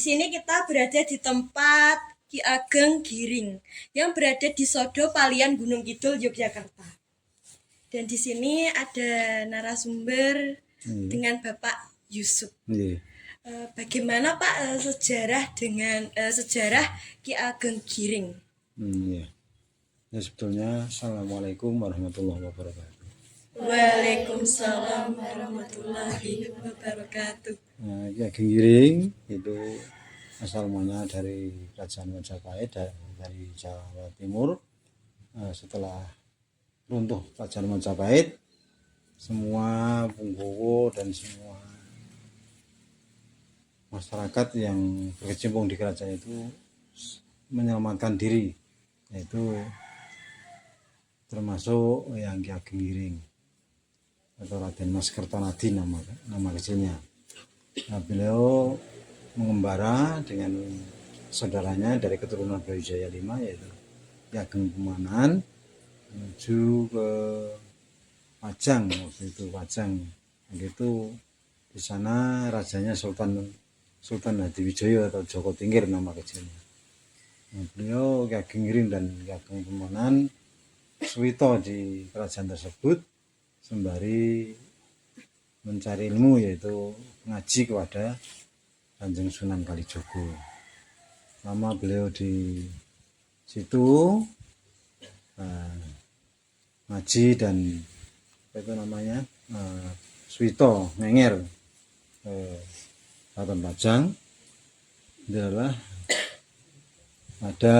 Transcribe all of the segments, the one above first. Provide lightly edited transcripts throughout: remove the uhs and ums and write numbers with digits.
sini kita berada di tempat Ki Ageng Giring yang berada di Sodo Palian Gunung Kidul, Yogyakarta. Dan di sini ada narasumber dengan Bapak Yusuf. Bagaimana Pak sejarah dengan sejarah Ki Ageng Giring? Ya sebetulnya Assalamualaikum warahmatullahi wabarakatuh. Waalaikumsalam warahmatullahi wabarakatuh. Ki Ageng Giring itu asal mulanya dari Kerajaan Majapahit dari Jawa Timur. Setelah runtuh Kerajaan Majapahit, semua Punggowo dan semua masyarakat yang berkecimpung di kerajaan itu menyelamatkan diri, yaitu termasuk yang Ki Ageng Giring atau Raden Mas Kertanadi nama kecilnya. Nah, beliau mengembara dengan saudaranya dari keturunan Brawijaya V, yaitu Ki Ageng Pemanan, menuju ke Pajang. Waktu itu Pajang begitu, di sana rajanya Sultan Hadiwijoyo atau Joko Tingkir nama kecilnya. Nah, beliau Ki Ageng Giring dan Ki Ageng Pemanan suwito di kerajaan tersebut sembari mencari ilmu, yaitu ngaji kepada Kanjeng Sunan Kalijogo. Lama beliau di situ ngaji dan suwito ngenger Keraton Pajang. Adalah ada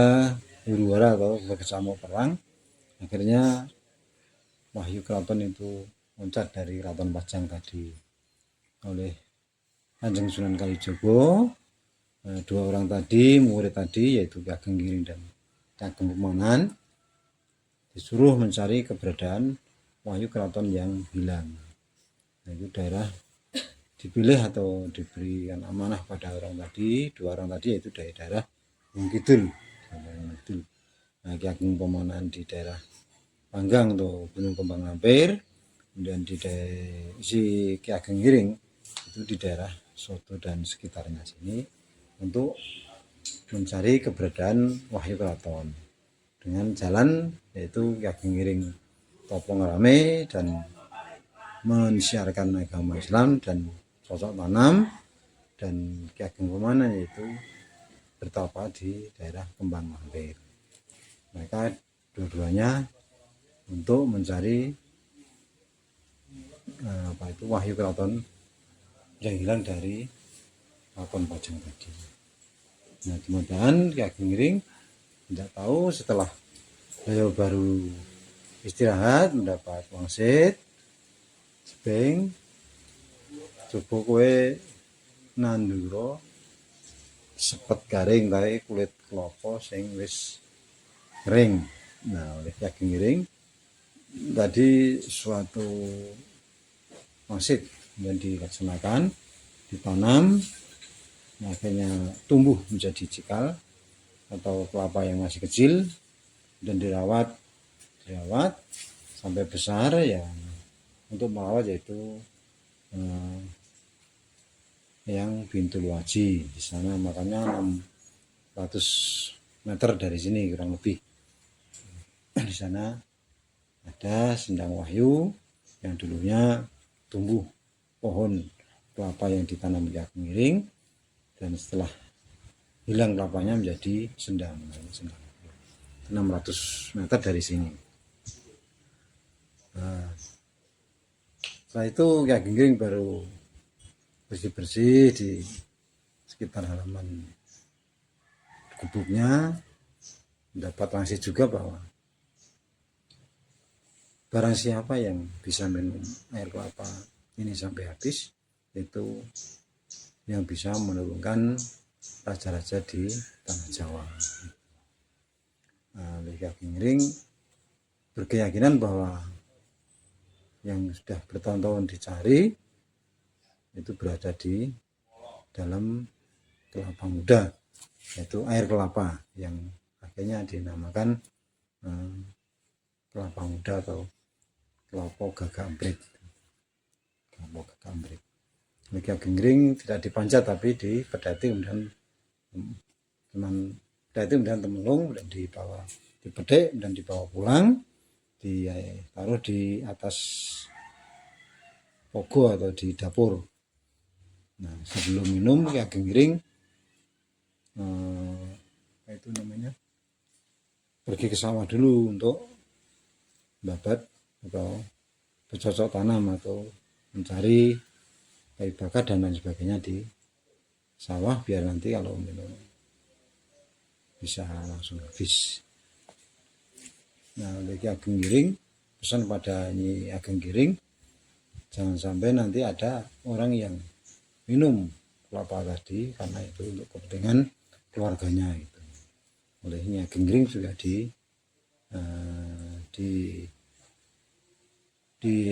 huru-hara atau berkecamuk perang. Akhirnya wahyu keraton itu loncat dari Keraton Pajang tadi oleh Kanjeng Sunan Kalijogo. Dua orang tadi, murid tadi, yaitu Ki Ageng Giring dan Ki Ageng Pemanan, disuruh mencari keberadaan wahyu keraton yang hilang. Nah, itu daerah dipilih atau diberikan amanah pada orang tadi, dua orang tadi, yaitu dari daerah Gunung Kidul. Nah, Ki Ageng Pemanan di daerah Panggang atau Gunung Kembang Ampir, kemudian si Ki Ageng Giring itu di daerah Soto dan sekitarnya sini untuk mencari keberadaan wahyu keraton dengan jalan, yaitu Ki Ageng Giring topo ngerame dan mensiarkan agama Islam dan cocok tanam, dan Ki Ageng Pemanan yaitu bertapa di daerah Kembang Ampir. Mereka dua-duanya untuk mencari wahyu keraton yang hilang dari Keraton Pajang tadi. Nah, kemudian Ki Ageng Giring tidak tahu setelah beliau baru istirahat mendapat wangsit seping, coba kowe nandura sepet garing tae kulit kelapa sing wis kering. Nah, oleh Ki Ageng Giring tadi suatu wangsit yang dilaksanakan, ditanam, akhirnya tumbuh menjadi cikal atau kelapa yang masih kecil dan dirawat sampai besar. Ya, untuk merawat yaitu yang Bintul Waji di sana, makanya 600 meter dari sini kurang lebih. Di sana ada Sendang Wahyu yang dulunya tumbuh pohon kelapa yang ditanam Ki Ageng Giring, dan setelah hilang kelapanya menjadi sendang 600 meter dari sini. Nah, setelah itu Ki Ageng Giring baru bersih-bersih di sekitar halaman gubuknya, mendapat wangsit juga bahwa barang siapa yang bisa minum air kelapa ini sampai habis, itu yang bisa menurunkan raja-raja di tanah Jawa. Nah, Ki Ageng Giring berkeyakinan bahwa yang sudah bertahun-tahun dicari itu berada di dalam kelapa muda, yaitu air kelapa yang akhirnya dinamakan kelapa muda atau kelapa gagak amprit. Ki Ageng Giring tidak dipanjat tapi dipedati, kemudian Cuman udah itu kemudian temulung, kemudian dibawa dipetik dan dibawa pulang, ditaruh di atas pogo atau di dapur. Nah, sebelum minum Ki Ageng Giring apa itu namanya, pergi ke sawah dulu untuk babat atau bercocok tanam atau mencari kayu bakar dan lain sebagainya di sawah, biar nanti kalau minum bisa langsung habis. Nah, oleh Ki Ageng Giring, pesan pada Nyi Ageng Giring, jangan sampai nanti ada orang yang minum kelapa tadi karena itu untuk kepentingan keluarganya itu. Oleh Nyi Ageng Giring juga di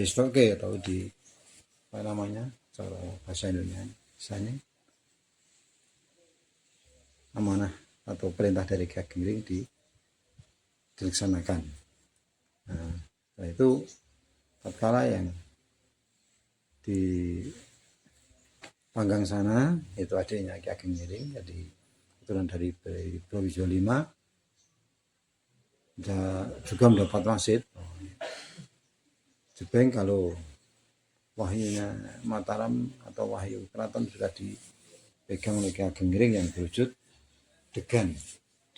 stoke atau di apa namanya cara bahasa Indonesia misalnya amanah atau perintah dari Ki Ageng Giring dilaksanakan. Nah, setelah itu tatkala yang di Panggang sana itu adiknya Ki Ageng Giring, jadi keturunan dari Brawijaya V, juga mendapat wangsit. Jebeng kalau wahyunya Mataram atau wahyu keraton sudah dipegang oleh Ki Ageng Giring yang berwujud degan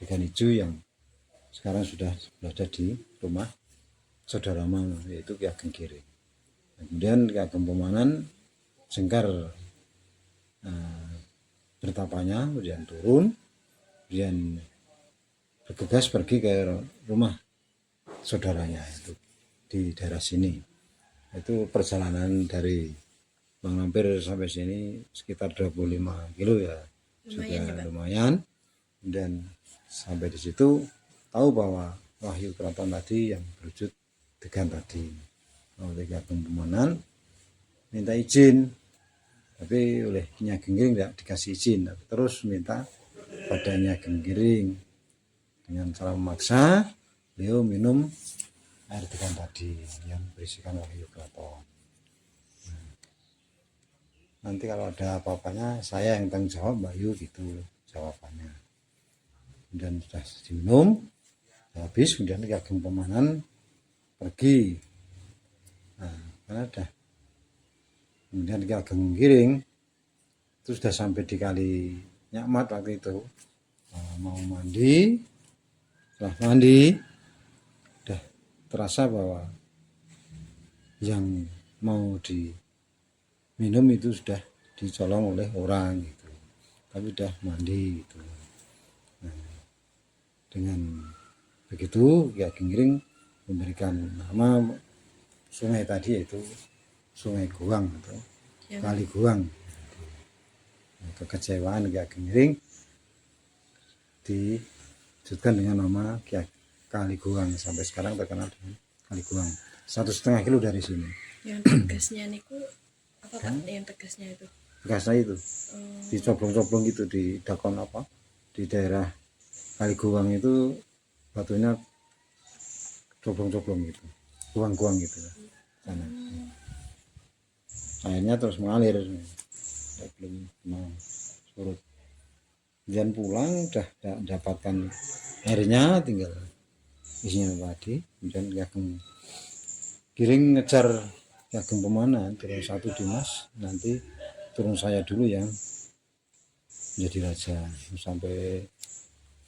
hijau yang sekarang sudah berada di rumah saudara mama, yaitu Ki Ageng Giring. Kemudian Ki Ageng Pemanan Jengkar bertapanya, kemudian turun, kemudian bergegas pergi ke rumah saudaranya itu di daerah sini. Itu perjalanan dari Bang Lampir sampai sini sekitar 25 kilo ya, juga lumayan. Dan sampai di situ tahu bahwa wahyu keraton tadi yang berwujud degan tadi oleh Ki Ageng Pemanan minta izin, tapi oleh Nyi Ageng Giring tidak dikasih izin, terus minta pada Nyi Ageng Giring dengan cara memaksa beliau minum air degan tadi yang berisikan wahyu keraton. Nanti kalau ada apa-apanya saya yang tanggung jawab, Mbak Yu, gitu jawabannya. Dan sudah diminum habis, kemudian Ki Ageng Pemanan pergi. Nah, karena udah kemudian Ki Ageng Giring itu sudah sampai di Kali Nyakmat waktu itu. Nah, mau mandi, setelah mandi udah terasa bahwa yang mau diminum itu sudah dicolong oleh orang gitu, tapi udah mandi gitu. Nah, dengan begitu Ki Ageng Giring memberikan nama sungai tadi, yaitu Sungai Guang atau Kali Guang. Nah, kekecewaan Ki Ageng Giring diwujudkan dengan nama Kali Guang, sampai sekarang terkenal dengan Kali Guang. 1,5 kilo dari sini. Yang tegasnya niku apa Pak? Yang tegasnya itu? Tegasnya itu dicoblong-coblong gitu di dakon apa? Di daerah Kali Guang itu batunya coblong-coblong gitu, guang-guang gitu sana. Airnya terus mengalir, belum surut. Kemudian pulang udah dapatkan airnya, tinggal isinya tadi. Kemudian Ki Ageng Giring ngejar Ki Ageng Pemanan, turun satu Dimas, nanti turun saya dulu yang menjadi raja. Sampai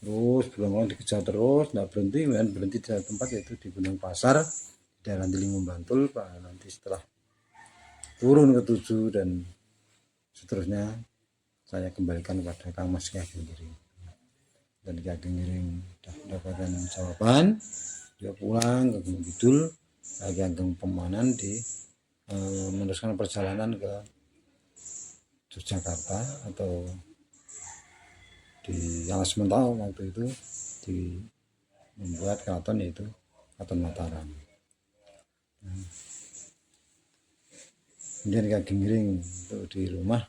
terus berulang-ulang dikejar terus, nggak berhenti, kemudian berhenti di tempat yaitu di Gunung Pasar, daerah Delingung Bantul. Pak, nanti setelah turun ke 7 dan seterusnya saya kembalikan kepada Kang Mas Ki Ageng Giring. Dan Ki Ageng Giring sudah mendapatkan jawaban, dia pulang ke Gunung Kidul. Ki Ageng Pemanan meneruskan perjalanan ke Yogyakarta atau di Alas Mentau waktu itu, membuat keraton yaitu Keraton Mataram. Kemudian Ki Ageng Giring untuk di rumah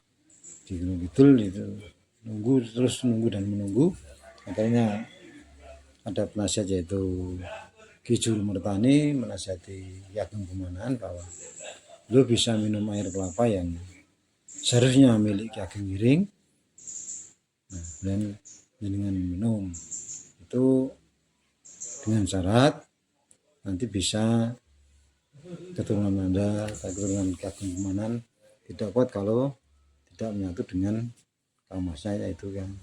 di Gunung Kidul itu nunggu dan menunggu. Akhirnya ada penasihat yaitu Ki Juru Mertani menasihati Ki Ageng Pemanan bahwa lu bisa minum air kelapa yang seharusnya milik Ki Ageng Giring, Nah, dan dengan minum itu dengan syarat nanti bisa keturunan Anda atau keturunan Ki Ageng Kumanan tidak kuat kalau tidak menyatu dengan kaum saya, yaitu yang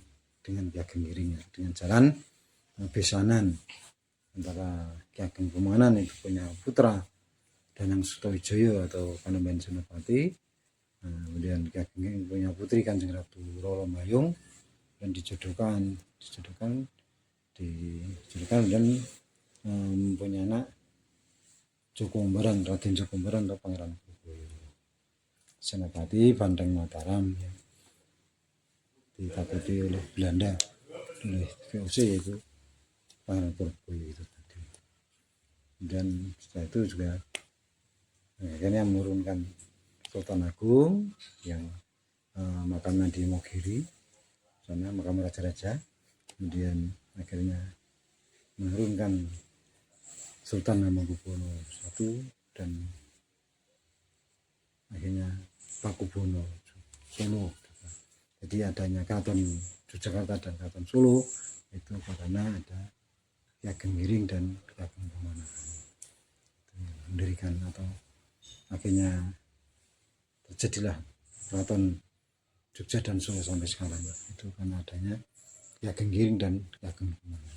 dengan Ki Ageng Giring, dengan jalan besanan antara Ki Ageng Kumanan itu punya putra Danang Sutowijoyo atau Panembahan Senopati, kemudian Ki Ageng Giring punya putri Kanjeng Ratu Roro Mayung dan dijodohkan dan mempunyai anak Joko Umbaran, Raden Joko Umbaran atau Pangeran Senopati Banteng Mataram ya, ditakuti oleh Belanda, oleh VOC yaitu Pangeran Purboyo itu tadi. Dan setelah itu juga akhirnya menurunkan Sultan Agung yang makamnya di Mogiri, sana makam raja-raja, kemudian akhirnya menurunkan Sultan Hamengkubuwono I dan akhirnya Pakubuwono Solo. Jadi adanya Keraton Yogyakarta dan Keraton Solo itu karena ada Ki Ageng Giring dan Ki Ageng Kumanan mendirikan, atau akhirnya terjadilah Keraton Jogja dan Solo sampai sekarang itu karena adanya Ki Ageng Giring dan Ki Ageng Kumanan.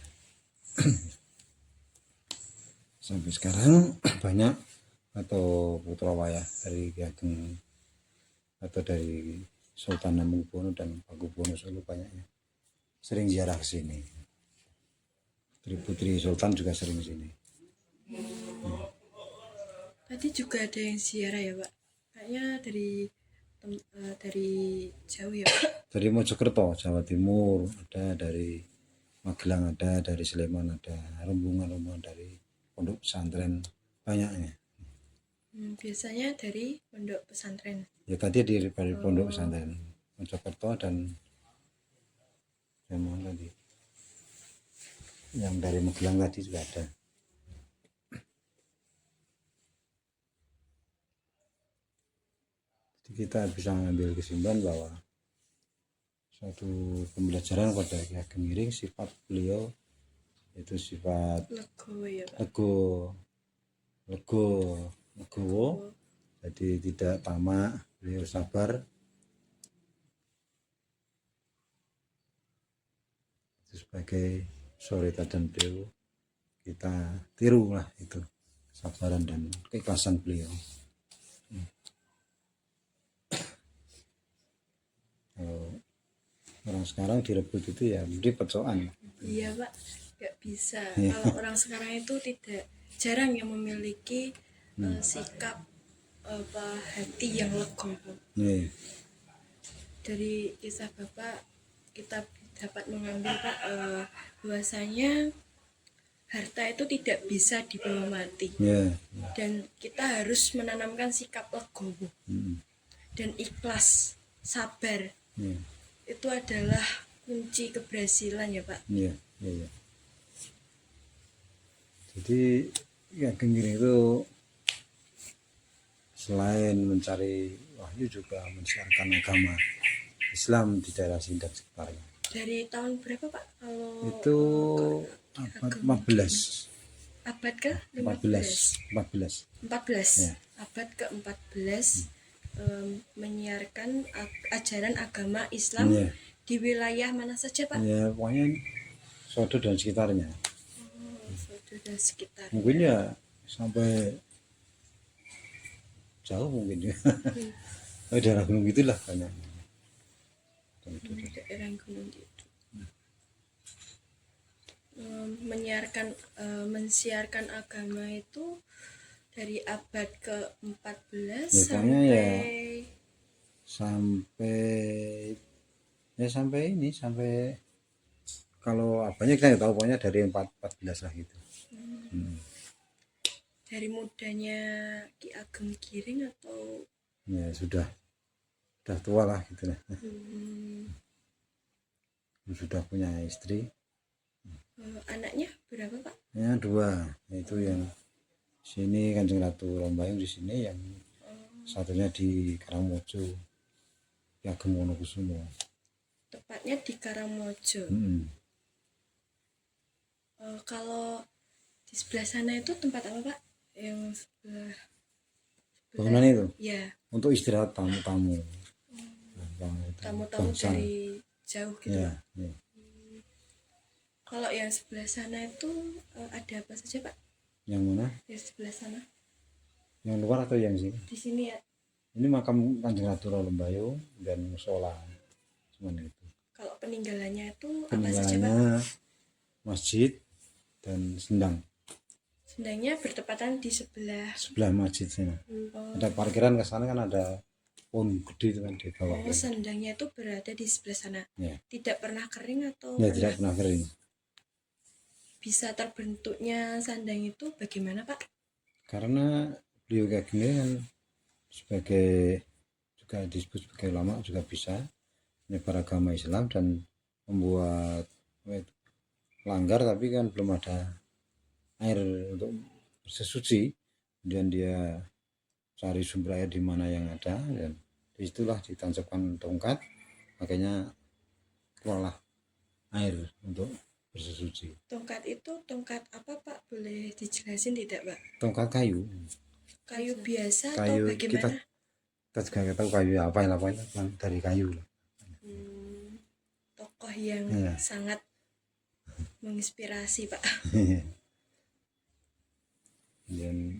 Sampai sekarang banyak atau putra wayah dari Ki Ageng atau dari Sultan Hamengkubuwono dan Pakubuwono Solo banyaknya sering ziarah ke sini. Putri Sultan juga sering ke sini. Tadi juga ada yang ziarah ya Pak? Kayaknya dari jauh ya Pak? Dari Mojokerto, Jawa Timur ada, dari Magelang ada, dari Sleman ada, rombongan dari pondok pesantren banyaknya. Biasanya dari pondok pesantren. Ya tadi dari pondok pesantren Mojokerto dan yang mana tadi? Yang dari Magelang tadi juga ada. Jadi kita bisa mengambil kesimpulan bahwa suatu pembelajaran pada Ki Ageng Giring, sifat beliau itu sifat Legowo ya Pak? legowo, jadi tidak tamak, beliau sabar. Itu sebagai sore dan beliau kita tiru lah, itu kesabaran dan keikhlasan beliau. Kalau orang sekarang direbut itu ya ribet soalnya. Iya Pak, nggak bisa. Kalau orang sekarang itu jarang yang memiliki sikap hati yang legowo. Nih, Dari kisah Bapak kita dapat mengambil Pak bahwasanya harta itu tidak bisa dibawa mati, ya, dan kita harus menanamkan sikap legowo dan ikhlas, sabar. ya, Itu adalah kunci keberhasilan ya Pak. ya, ya. Jadi Ki Ageng Giring itu selain mencari wahyu juga mensiarkan agama Islam di daerah Sindang sekitarnya. Dari tahun berapa Pak? Kalau Itu abad 14. abad ke 14. 14. Ya. Abad ke-14 menyiarkan ajaran agama Islam Ya. di wilayah mana saja Pak? Ya, pokoknya Sodo dan sekitarnya. Sodo dan sekitar. Mungkin ya sampai jauh mungkin ya. Daerah gunung itulah banyak. Daerah gunung itu. Mensiarkan agama itu dari abad ke-14 Ya, sampai kalau apanya kita nggak tahu, pokoknya dari 14 lah gitu. Dari mudanya Ki Ageng Giring atau Ya sudah tua lah gitu lah. Sudah punya istri. Anaknya berapa Pak? Ya 2, yaitu yang sini Kanjeng Ratu Rombayung di sini, yang satunya di Karangmojo Ki Ageng Wonokusumo. Tepatnya di Karangmojo. Mm-mm. Kalau di sebelah sana itu tempat apa Pak? Yang sebelah Bangunan itu ya, untuk istirahat tamu-tamu. tamu-tamu Bangsa. dari jauh gitu Ya, Pak. ya. Kalau yang sebelah sana itu ada apa saja Pak? Yang mana? Di sebelah sana. Yang luar atau yang sini? Di sini ya. Ini makam Kanjeng Ratu Lembayo dan musola. Cuman itu. Kalau peninggalannya itu apa saja Pak? Peninggalannya masjid dan sendang. Sendangnya bertepatan di sebelah. Sebelah masjid sini. Oh, Ada parkiran ke sana kan ada pohon gede itu kan di bawah. sendangnya itu berada di sebelah sana. Ya. Tidak pernah kering atau Ya, tidak pernah kering. bisa terbentuknya sandang itu bagaimana Pak? Karena beliau kayak gini kan sebagai juga disebut sebagai ulama juga bisa menyebar agama Islam dan membuat langgar, tapi kan belum ada air untuk bersesuci, kemudian dia cari sumber air di mana yang ada dan disitulah ditancapkan tongkat, makanya keluarlah air untuk bersesuci. Tongkat itu tongkat apa Pak? Boleh dijelasin tidak Pak? Tongkat kayu. Kayu biasa atau Kayu bagaimana? kita juga nggak tahu kayu apa yang dari kayu lah. Tokoh yang Ya. sangat menginspirasi Pak. Kemudian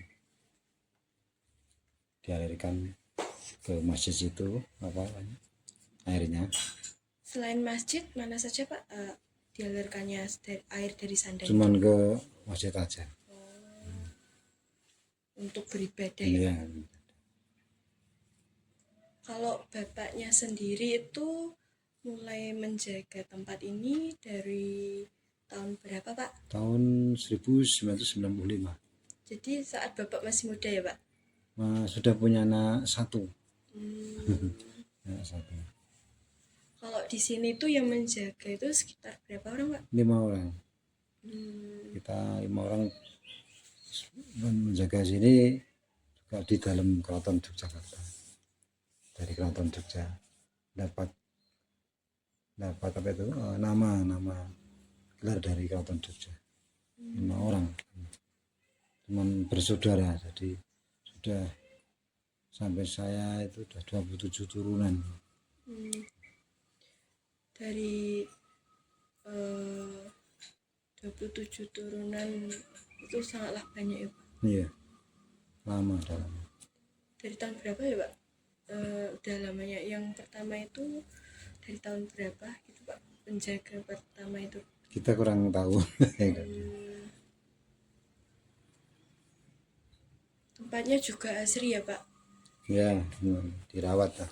dialirkan ke masjid itu airnya. Selain masjid mana saja Pak dialirkannya air dari sandang Cuman itu? ke masjid aja. Untuk beribadah ya. Iya. Kalau bapaknya sendiri itu mulai menjaga tempat ini dari tahun berapa Pak? Tahun 1995. Jadi saat bapak masih muda ya Pak? Sudah punya anak satu. Anak satu. Kalau di sini tuh yang menjaga itu sekitar berapa orang Pak? 5 orang. Kita 5 orang menjaga sini juga di dalam Keraton Yogyakarta. Dari Keraton Jogja dapat apa itu nama gelar dari Keraton Jogja. 5 orang. Cuman bersaudara, jadi sudah sampai saya itu sudah 27 turunan. Dari 27 turunan itu sangatlah banyak ya Pak. Iya, lama dalam. Dari tahun berapa ya Pak? Udah lamanya. Yang pertama itu dari tahun berapa gitu Pak? Penjaga pertama itu. Kita kurang tahu. Tempatnya juga asri ya Pak? Ya, dirawat lah.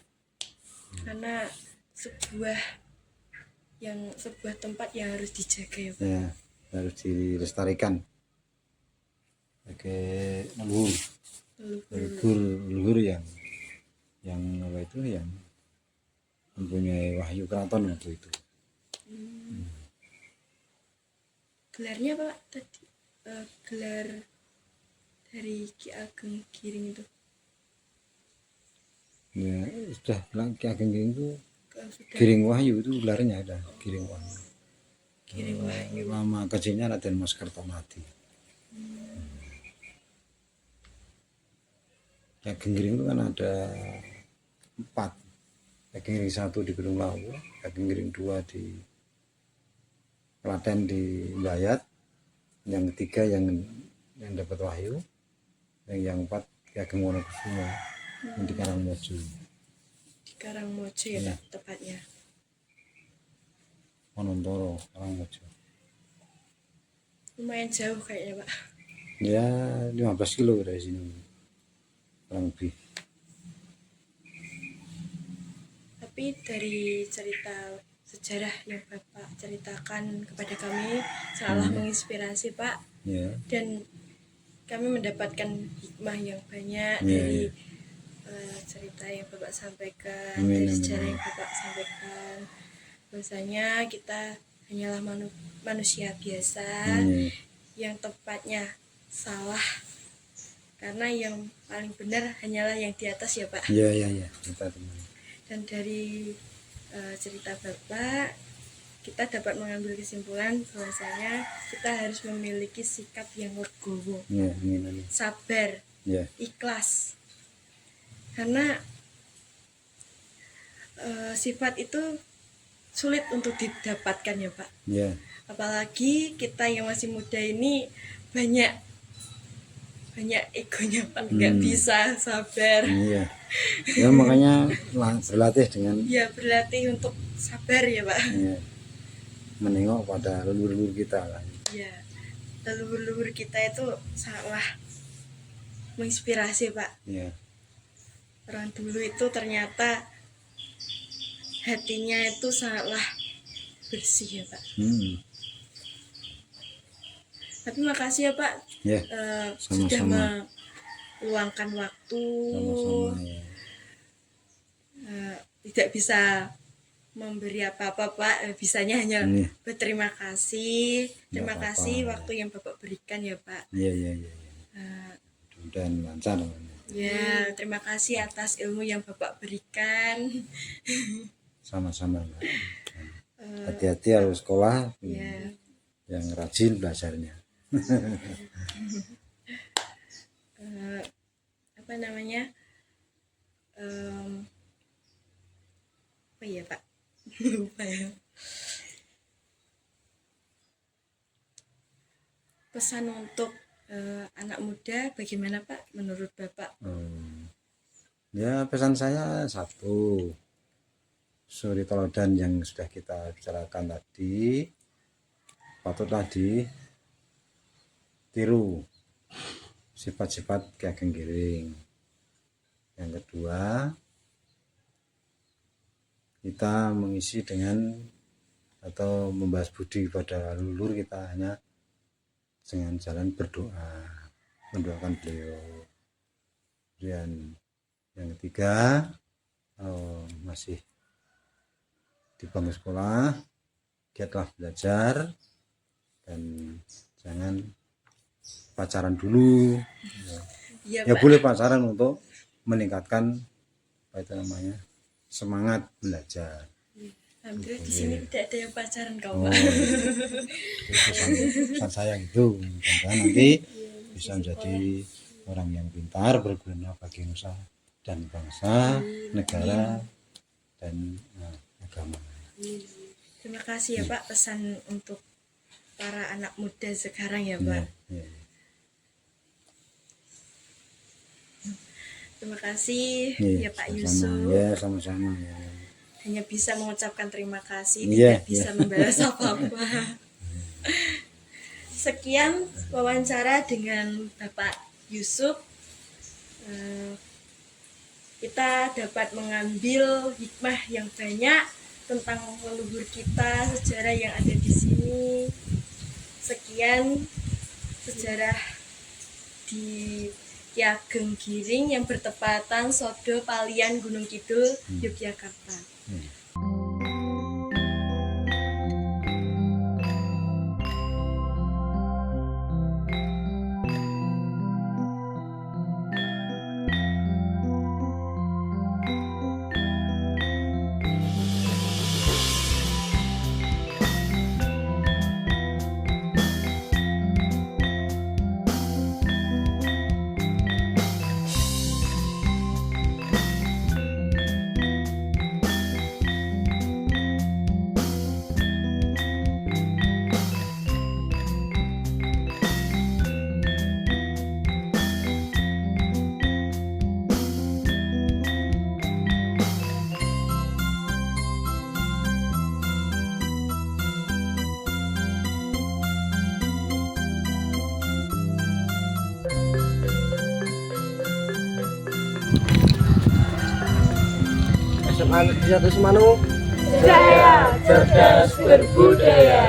Karena sebuah tempat yang harus dijaga ya Pak. Ya, harus dilestarikan sebagai leluhur yang apa itu yang mempunyai wahyu keraton waktu itu. Gelarnya Pak tadi gelar dari Ki Ageng Giring itu Ya, sudah bilang Ki Ageng Giring itu sudah Giring Wahyu itu gelarnya ada, Giring Wahyu. Giring Wahyu. Nama kecilnya Raden Mas Kertomati. Ki Ageng Giring itu kan ada 4. Ki Ageng Giring 1 di Gunung Lawu, Ki Ageng Giring 2 di Klaten di Bayat, yang ketiga yang dapat wahyu, yang 4 Ki Ageng Wonokusumo di Karangmojo. Di Karangmojo ya Pak tepatnya. Wonontoro, Karangmojo. Lumayan jauh kayaknya Pak. Ya 15 kilo dari sini kurang lebih. Tapi dari cerita sejarah yang Bapak ceritakan kepada kami sangatlah menginspirasi Pak. Ya. Dan kami mendapatkan hikmah yang banyak Ya, dari ya. cerita yang Bapak sampaikan, Amin, dari amin, sejarah amin. yang Bapak sampaikan. Bahwasanya kita hanyalah manusia biasa yang tepatnya salah, karena yang paling benar hanyalah yang di atas ya Pak. Ya, kita teman. Dan dari cerita Bapak, kita dapat mengambil kesimpulan bahwasanya kita harus memiliki sikap yang legowo, Ya, amin. sabar, Ya, ikhlas. Karena sifat itu sulit untuk didapatkan ya Pak. ya, Apalagi kita yang masih muda ini banyak egonya Pak, nggak bisa sabar. iya. Ya makanya berlatih dengan Ya berlatih untuk sabar ya Pak. ya, menengok pada leluhur kita lah. Ya, leluhur kita itu sangatlah menginspirasi Pak. Ya, Orang dulu itu ternyata hatinya itu sangatlah bersih ya Pak. Tapi makasih ya Pak, ya, sudah sama-sama. meluangkan waktu. Sama-sama ya. Tidak bisa memberi apa-apa Pak, bisanya hanya Ini. berterima kasih. Terima Nggak kasih apa-apa. waktu yang Bapak berikan ya Pak. Iya, iya, iya. Dan lancar. Ya, terima kasih atas ilmu yang Bapak berikan. Sama-sama. Mbak. Hati-hati harus sekolah. Ya, Yang rajin belajarnya. apa namanya? Apa ya Pak? Lupa ya. Pesan untuk anak muda bagaimana Pak menurut Bapak? Ya pesan saya satu, suri teladan yang sudah kita bicarakan tadi patutlah ditiru sifat-sifat Ki Ageng Giring. Yang kedua, kita mengisi dengan atau membahas budi pada leluhur kita hanya dengan jalan berdoa, mendoakan beliau. Dan yang ketiga, masih di bangku sekolah, giatlah belajar dan jangan pacaran dulu. Ya, Ya Pak. boleh pacaran untuk meningkatkan apa itu namanya semangat belajar. Alhamdulillah di sini tidak ada yang pacaran kau Oh, Pak. itu pesan saya itu, mudah-mudahan nanti bisa menjadi orang yang pintar berguna bagi nusa dan bangsa, negara dan agama. Terima kasih ya Pak pesan untuk para anak muda sekarang ya Pak. Ya, ya. Terima kasih Iya, ya Pak sama-sama. Yusuf. Ya, sama-sama ya. Hanya bisa mengucapkan terima kasih, Iya, tidak bisa membalas apa-apa. Sekian wawancara dengan Bapak Yusuf. Kita dapat mengambil hikmah yang banyak tentang leluhur kita, sejarah yang ada di sini. Sekian sejarah di Ki Ageng Giring yang bertepatan Sodo Palian Gunung Kidul, Yogyakarta. SMA Negeri 1 Semanuk, Jaya Cerdas Berbudaya.